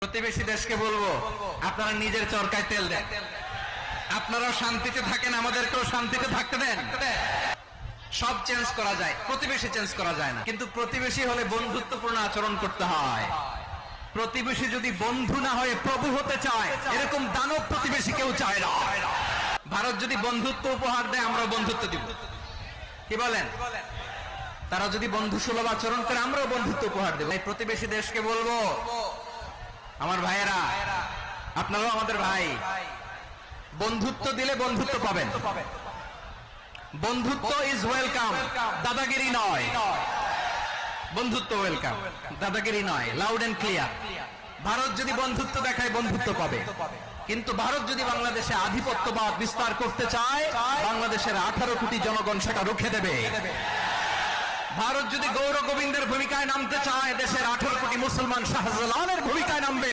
প্রতিবেশী দেশকে বলবো, আপনারা নিজের চরকায় তেল দেন, আপনারাও শান্তিতে থাকেন, আমাদেরকেও শান্তিতে থাকতে দেন। সব চেঞ্জ করা যায়, প্রতিবেশী চেঞ্জ করা যায় না। কিন্তু প্রতিবেশী হলে বন্ধুত্বপূর্ণ আচরণ করতে হয়। প্রতিবেশী যদি বন্ধু না হয়ে প্রভু হতে চায়, এরকম দানব প্রতিবেশী কেউ চায় না। ভারত যদি বন্ধুত্ব উপহার দেয়, আমরা বন্ধুত্ব দিব। কি বলেন? তারা যদি বন্ধু সুলভ আচরণ করে, আমরাও বন্ধুত্ব উপহার দেব। এই প্রতিবেশী দেশকে বলবো, আমার ভাইয়েরা, আপনারাও আমাদের ভাই, বন্ধুত্ব দিলে বন্ধুত্ব পাবেন। বন্ধুত্ব ইজ ওয়েলকাম, দাদাগিরি নয়। বন্ধুত্ব ওয়েলকাম, দাদাগিরি নয়। Loud and clear. ভারত যদি বন্ধুত্ব দেখায়, বন্ধুত্ব পাবে। কিন্তু ভারত যদি বাংলাদেশে আধিপত্যবাদ বিস্তার করতে চায়, বাংলাদেশের 18 কোটি জনগণ সেটা রুখে দেবে। ভারত যদি গৌর গোবিন্দের ভূমিকায় নামতে চায়, দেশের 18 কোটি মুসলমান শাহজালালের ভূমিকায় নামবে।